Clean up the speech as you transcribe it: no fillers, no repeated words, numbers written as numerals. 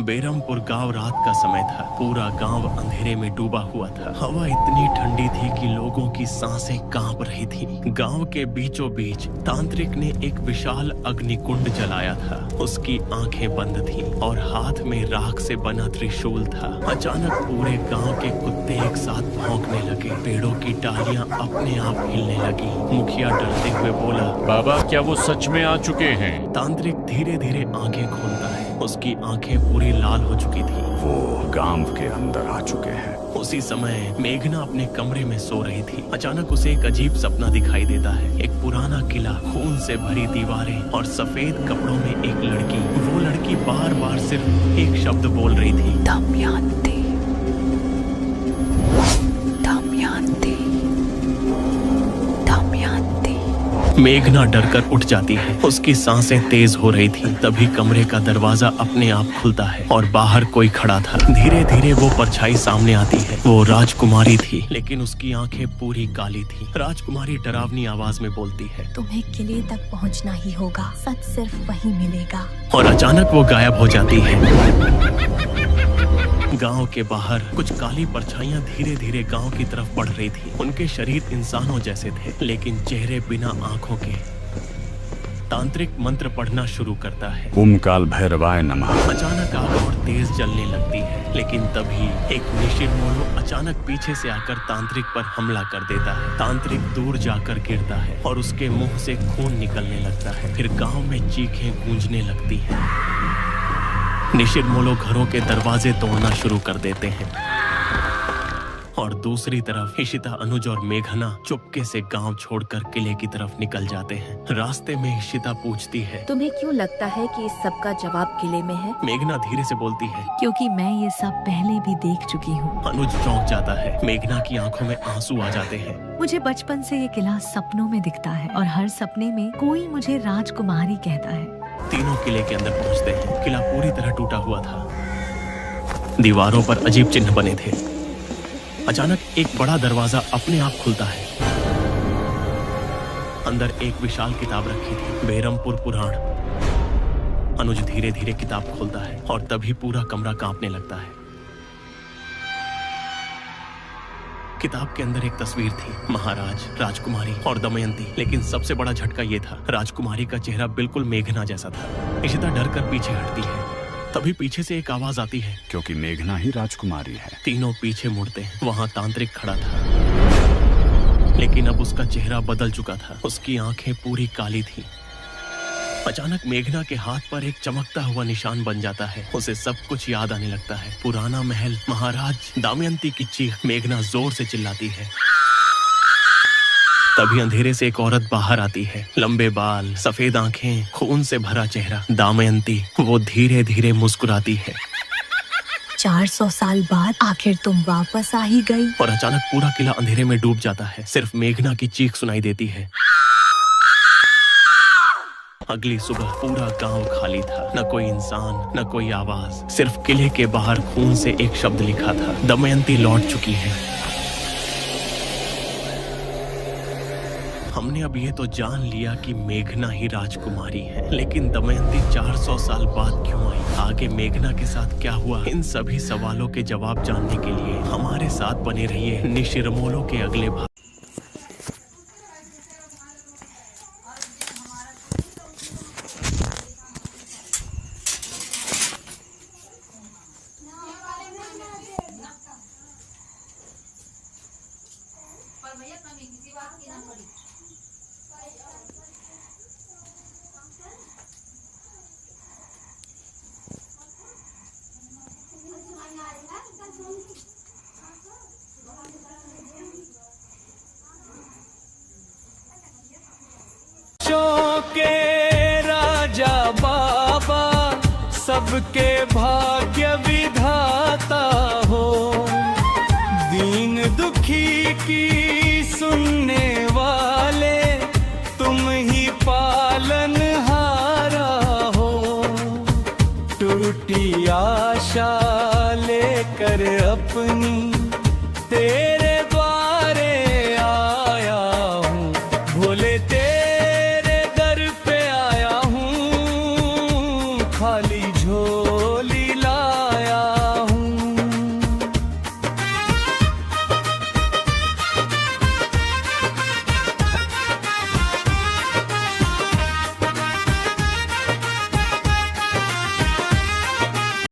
बेरमपुर गांव रात का समय था। पूरा गांव अंधेरे में डूबा हुआ था। हवा इतनी ठंडी थी कि लोगों की सांसें कांप रही थी। गांव के बीचों बीच तांत्रिक ने एक विशाल अग्निकुंड जलाया था। उसकी आंखें बंद थीं और हाथ में राख से बना त्रिशूल था। अचानक पूरे गांव के कुत्ते एक साथ भौंकने लगे। पेड़ों की डालियां अपने आप हिलने लगी। मुखिया डरते हुए बोला, बाबा क्या वो सच में आ चुके हैं? तांत्रिक धीरे धीरे आंखें खोलता है। उसकी आंखें पूरी लाल हो चुकी थी। वो गांव के अंदर आ चुके हैं। उसी समय मेघना अपने कमरे में सो रही थी। अचानक उसे एक अजीब सपना दिखाई देता है। एक पुराना किला, खून से भरी दीवारें और सफेद कपड़ों में एक लड़की। वो लड़की बार बार सिर्फ एक शब्द बोल रही थी, दमयंती, दमयंती, दमयंती। मेघना डरकर उठ जाती है। उसकी सांसें तेज हो रही थी। तभी कमरे का दरवाजा अपने आप खुलता है और बाहर कोई खड़ा था। धीरे धीरे वो परछाई सामने आती है। वो राजकुमारी थी, लेकिन उसकी आंखें पूरी काली थी। राजकुमारी डरावनी आवाज में बोलती है, तुम्हें किले तक पहुंचना ही होगा। सच सिर्फ वहीं मिलेगा। और अचानक वो गायब हो जाती है। गांव के बाहर कुछ काली परछाइयां धीरे धीरे गांव की तरफ बढ़ रही थी। उनके शरीर इंसानों जैसे थे, लेकिन चेहरे बिना आंखों के। तांत्रिक मंत्र पढ़ना शुरू करता है। ओम काल भैरवाय नमः। अचानक आग और तेज जलने लगती है, लेकिन तभी एक निशिरमोलो अचानक पीछे से आकर तांत्रिक पर हमला कर देता है। तांत्रिक दूर जाकर गिरता है और उसके मुंह से खून निकलने लगता है। फिर गांव में चीखें गूंजने लगती हैं। निशिरमोलो घरों के दरवाजे तोड़ना शुरू कर देते हैं और दूसरी तरफ इशिता, अनुज और मेघना चुपके से गांव छोड़कर किले की तरफ निकल जाते हैं। रास्ते में इशिता पूछती है, तुम्हें क्यों लगता है कि इस सब का जवाब किले में है? मेघना धीरे से बोलती है, क्योंकि मैं ये सब पहले भी देख चुकी हूँ। अनुज चौंक जाता है। मेघना की आंखों में आंसू आ जाते हैं। मुझे बचपन से ये किला सपनों में दिखता है और हर सपने में कोई मुझे राजकुमारी कहता है। तीनों किले के अंदर पहुंचते हैं। किला पूरी तरह टूटा हुआ था। दीवारों पर अजीब चिन्ह बने थे। अचानक एक बड़ा दरवाजा अपने आप खुलता है। अंदर एक विशाल किताब रखी थी, बेरमपुर पुराण। अनुज धीरे धीरे किताब खोलता है और तभी पूरा कमरा कांपने लगता है। किताब के अंदर एक तस्वीर थी, महाराज, राजकुमारी और दमयंती। लेकिन सबसे बड़ा झटका ये था, राजकुमारी का चेहरा बिल्कुल मेघना जैसा था। इशिता डरकर पीछे हटती है। तभी पीछे से एक आवाज आती है, क्योंकि मेघना ही राजकुमारी है। तीनों पीछे मुड़ते हैं। वहां तांत्रिक खड़ा था, लेकिन अब उसका चेहरा बदल चुका था। उसकी आंखें पूरी काली थीं। अचानक मेघना के हाथ पर एक चमकता हुआ निशान बन जाता है। उसे सब कुछ याद आने लगता है। पुराना महल, महाराज, दमयंती की चीख। मेघना जोर से चिल्लाती है। तभी अंधेरे से एक औरत बाहर आती है। लंबे बाल, सफेद आंखें, खून से भरा चेहरा। दमयंती। वो धीरे धीरे मुस्कुराती है। 400 साल बाद आखिर तुम वापस आ ही गई। और अचानक पूरा किला अंधेरे में डूब जाता है। सिर्फ मेघना की चीख सुनाई देती है। अगली सुबह पूरा गांव खाली था। न कोई इंसान, न कोई आवाज। सिर्फ किले के बाहर खून से एक शब्द लिखा था, दमयंती लौट चुकी है। हमने अब ये तो जान लिया कि मेघना ही राजकुमारी है, लेकिन दमयंती 400 साल बाद क्यों आई? आगे मेघना के साथ क्या हुआ? इन सभी सवालों के जवाब जानने के लिए हमारे साथ बने रहिए निशिरमोलो के अगले भाग। के राजा बाबा सबके भाग्य विधाता हो। दीन दुखी की सुनने वाले तुम ही पालनहारा हो। टूटी आशा लेकर अपनी तेरे